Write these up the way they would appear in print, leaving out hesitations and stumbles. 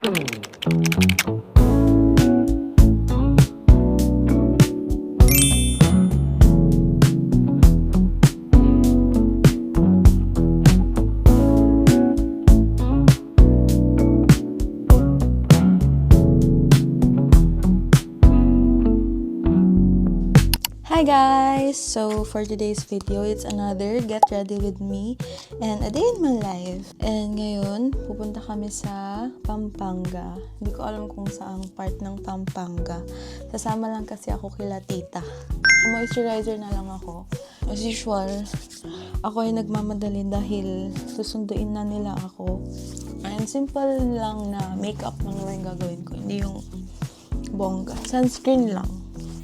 Hi guys! So for today's video, it's another get ready with me and a day in my life. And ngayon, pupunta kami sa Pampanga. Hindi ko alam kung saang part ng Pampanga. Sasama lang kasi ako kila tita. Moisturizer na lang ako. As usual, ako ay nagmamadali dahil susunduin na nila ako. And simple lang na makeup lang yung gagawin ko. Hindi yung bongga. Sunscreen lang.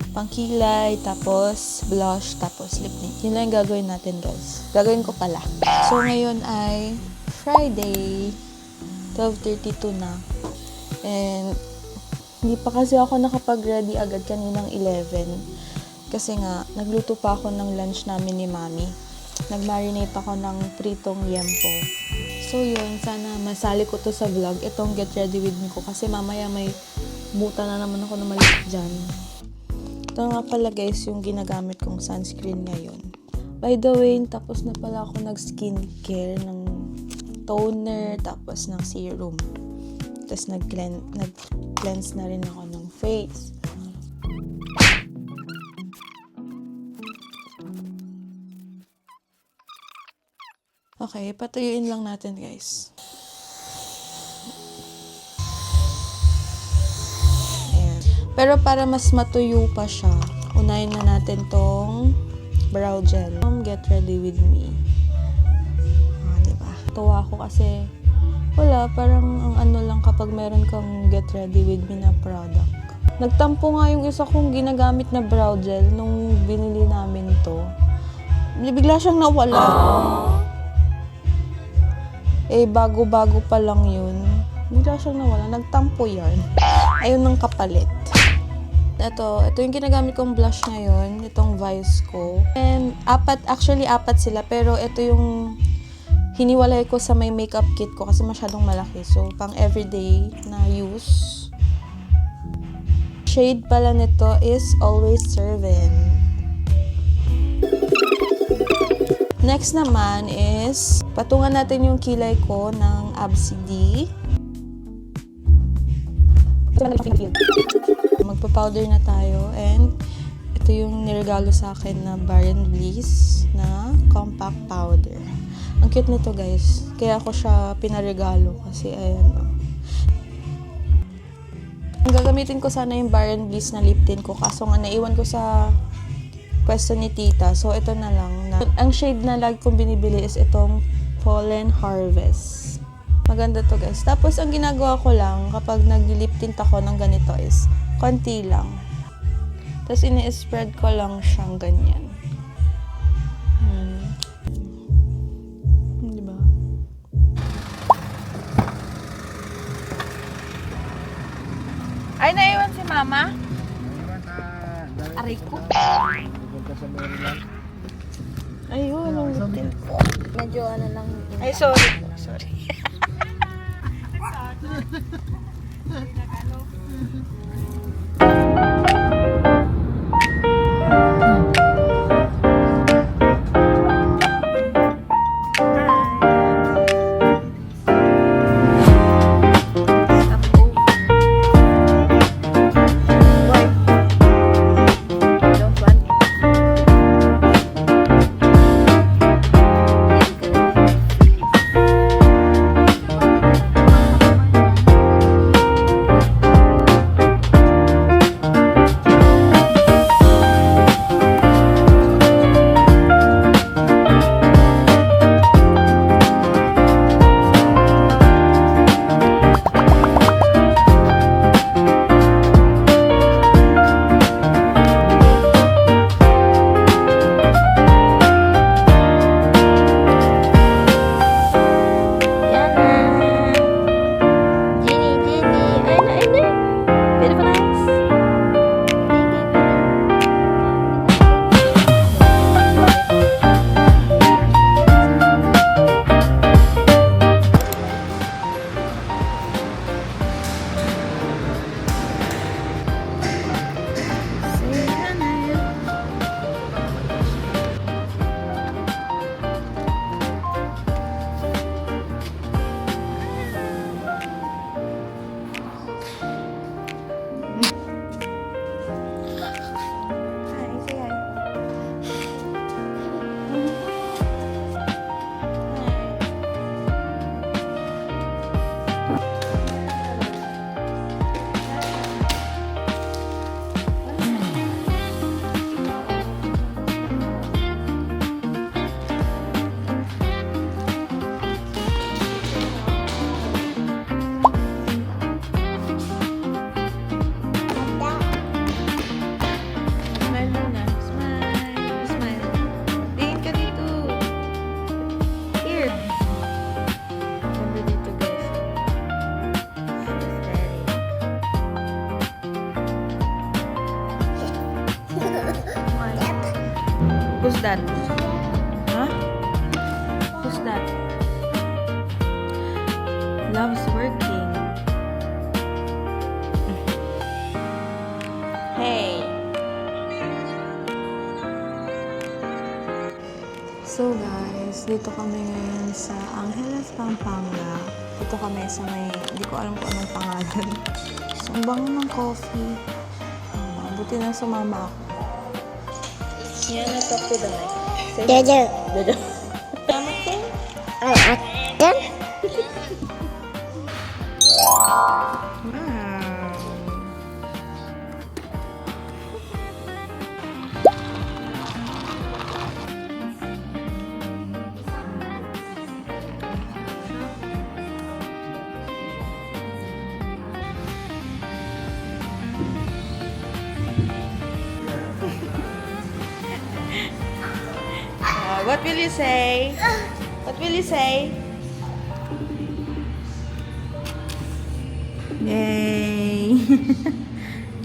Pangkilay, tapos blush, tapos lip tint. Yun lang yung gagawin natin, guys. Gagawin ko pala. So, ngayon ay Friday, 12:32 na. And, hindi pa kasi ako nakapag-ready agad kaninang 11. Kasi nga, nagluto pa ako ng lunch namin ni Mami. Nag-marinate ako ng pritong yempo. So, yun. Sana masali ko to sa vlog. Itong get ready with me ko. Kasi mamaya may buta na naman ako na maliit dyan. Ito nga pala guys yung ginagamit kong sunscreen ngayon. By the way, tapos na pala ako nag-skincare ng toner, tapos ng serum. Tapos nag-cleanse na rin ako ng face. Okay, patuyuin lang natin guys. Pero para mas matuyo pa siya, unahin na natin tong brow gel. Get ready with me. Diba? Tuwa ako kasi wala, parang ang ano lang kapag meron kang get ready with me na product. Nagtampo nga yung isa kong ginagamit na brow gel nung binili namin to. Bigla siyang nawala. Bago-bago pa lang yun. Bigla siyang nawala. Nagtampo yan. Ayun ng kapalit. Ito yung ginagamit kong blush ngayon, itong Vice ko. And apat sila, pero ito yung hiniwalay ko sa may makeup kit ko kasi masyadong malaki. So, pang everyday na use. Shade pala nito is Always Serving. Next naman is, patungan natin yung kilay ko ng ABCD. Magpa-powder na tayo and ito yung niregalo sa akin na Bare & Bliss na compact powder. Ang cute nito guys. Kaya ako siya pinaregalo kasi ayan o. Ang gagamitin ko sana yung Bare & Bliss na lip tint ko kaso nga naiwan ko sa pwesto ni tita. So ito na lang. Ang shade na lagi kong binibili is itong Pollen Harvest. Maganda to guys. Tapos ang ginagawa ko lang kapag nag-lip tint ako ng ganito is konti lang. Tapos ini-spread ko lang siyang ganyan. Diba? Ay, naiwan si mama? Aray ko. Ayun, ang lip tint ko. Medyo ano lang. Ay, sorry. that? Huh? Who's that? Loves working. Hey. So guys, dito kami ngayon sa Angeles, Pampanga. Dito kami sa may, hindi ko alam kung anong pangalan. So, ang bango ng coffee. Buti na sumama ako. Yan, na-talk to the mic. Jojo. Jojo. Tama ko? Akan? Wow. What will you say? What will you say? Yay!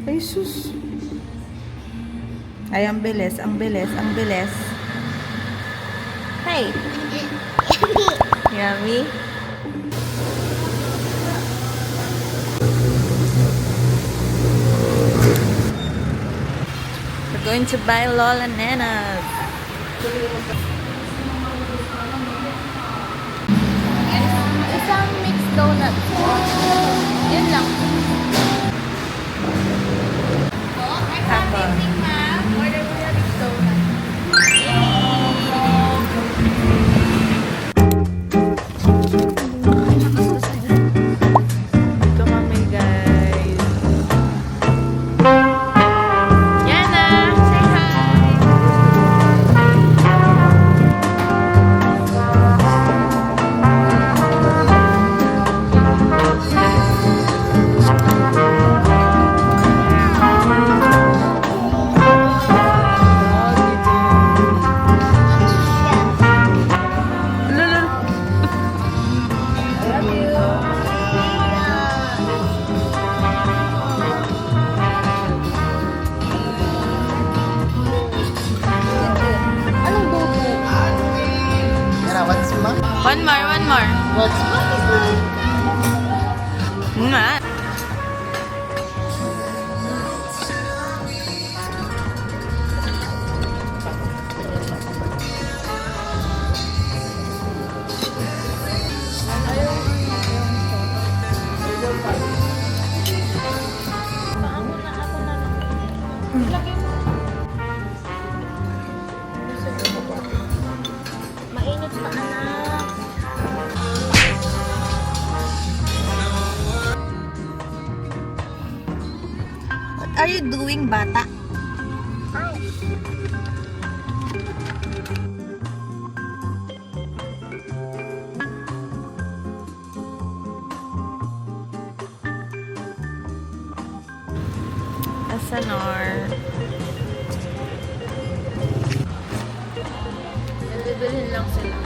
Ay, sus! Ay, ang bilis, ang bilis, ang bilis. Hey! Yummy? We're going to buy Lola Nanas. Isang mixed donut. Yun lang. Apple. Order mo na mixed donut. Ito kami, guys. Yana, say hi! Anong donut? What's ma? One more, one more. What's ma? Nga. Mainit pa, anak. What are you doing, bata? Asanor. Nabibilhin lang sila.